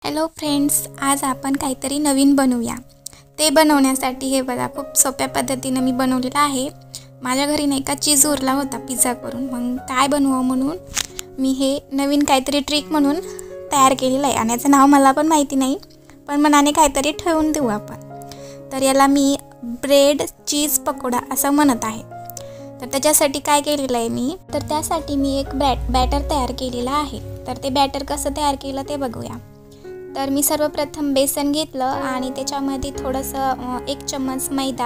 Hello friends, आज आपण काहीतरी नवीन बनवूया। ते बनवण्यासाठी हे बघा खूप सोप्या पद्धतीने मी बनवलेलं आहे। माझ्या घरी नाही का चीज उरला होता पिझ्झा करून, मग काय बनवावं म्हणून मी हे नवीन काहीतरी ट्रिक म्हणून तयार केलेलं आहे। आणि याचं नाव मला पण माहिती नाही, पण मनाने काहीतरी ठेवून देऊ आपण। तर याला मी ब्रेड चीज पकोडा असं म्हणत आहे। तर त्याच्यासाठी काय केलेलं आहे मी, तर त्यासाठी मी एक बॅटर तयार केलेला आहे। तर ते बॅटर कसं तयार केलं ते बघूया। तर मी सर्वप्रथम बेसन घेतलं आणि त्याच्यामध्ये थोडंसं 1 चम्मच मैदा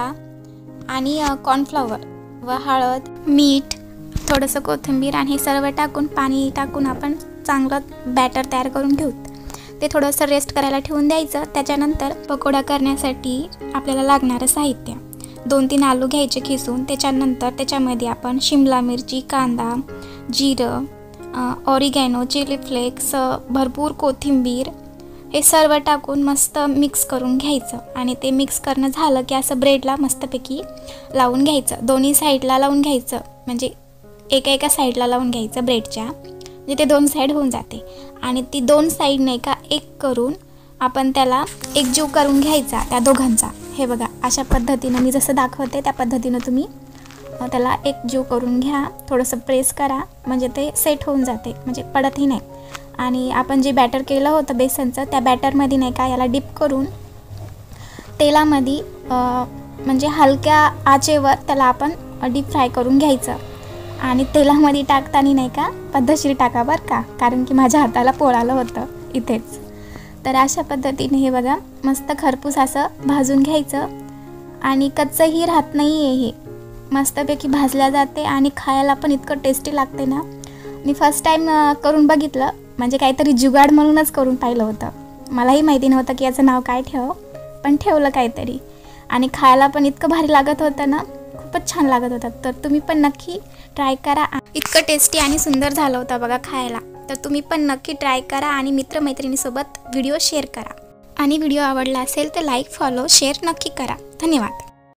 आणि कॉर्नफ्लॉवर व हळद, मीठ, थोडंसं कोथिंबीर आणि हे सर्व टाकून पाणी टाकून आपण चांगलं बॅटर तयार करून घेऊ। ते थोडंसं रेस्ट करायला ठेवून द्यायचं। त्याच्यानंतर पकोडा करण्यासाठी आपल्याला लागणारं साहित्य 2-3 आलू घ्यायचे खिसून। त्याच्यानंतर त्याच्यामध्ये आपण शिमला मिरची, कांदा, जिरं, ऑरिगॅनो, चिली फ्लेक्स, भरपूर कोथिंबीर हे सर्व टाकून मस्त मिक्स करून घ्यायचं। आणि ते मिक्स करणं झालं की असं ब्रेडला मस्तपैकी लावून घ्यायचं। दोन्ही साईडला लावून घ्यायचं, म्हणजे एका साईडला लावून घ्यायचं ब्रेडच्या, म्हणजे ते 2 साईड होऊन जाते। आणि ती 2 साईड नाही का एक करून आपण त्याला एकजीव करून घ्यायचा त्या दोघांचा। हे बघा अशा पद्धतीनं मी जसं दाखवते त्या पद्धतीनं तुम्ही त्याला एकजीव करून घ्या। थोडंसं प्रेस करा म्हणजे ते सेट होऊन जाते, म्हणजे पडतही नाही। आणि आपण जे बॅटर केलं होतं बेसनचं, त्या बॅटरमध्ये नाही का याला डिप करून तेलामध्ये म्हणजे हलक्या आचेवर त्याला आपण डीप फ्राय करून घ्यायचं। आणि तेलामध्ये टाकताना नाही का पद्धतशीर टाका बरं का, कारण की माझ्या हाताला पोळालं होतं इथेच। तर अशा पद्धतीने हे बघा मस्त खरपूस असं भाजून घ्यायचं। आणि कच्चंही राहत नाही आहे, हे मस्तपैकी भाजल्या जाते आणि खायला पण इतकं टेस्टी लागते ना। मी फर्स्ट टाईम करून बघितलं, म्हणजे काहीतरी जुगाड म्हणूनच करून पाहिलं होतं। मलाही माहिती नव्हतं की याचं नाव काय ठेव, पण ठेवलं काहीतरी। आणि खायला पण इतकं भारी लागत होतं ना, खूपच छान लागत होतं। तर तुम्ही पण नक्की ट्राय करा। इतकं टेस्टी आणि सुंदर झालं होतं बघा खायला। तर तुम्ही पण नक्की ट्राय करा आणि मित्रमैत्रिणीसोबत व्हिडिओ शेअर करा। आणि व्हिडिओ आवडला असेल तर लाईक, फॉलो, शेअर नक्की करा। धन्यवाद।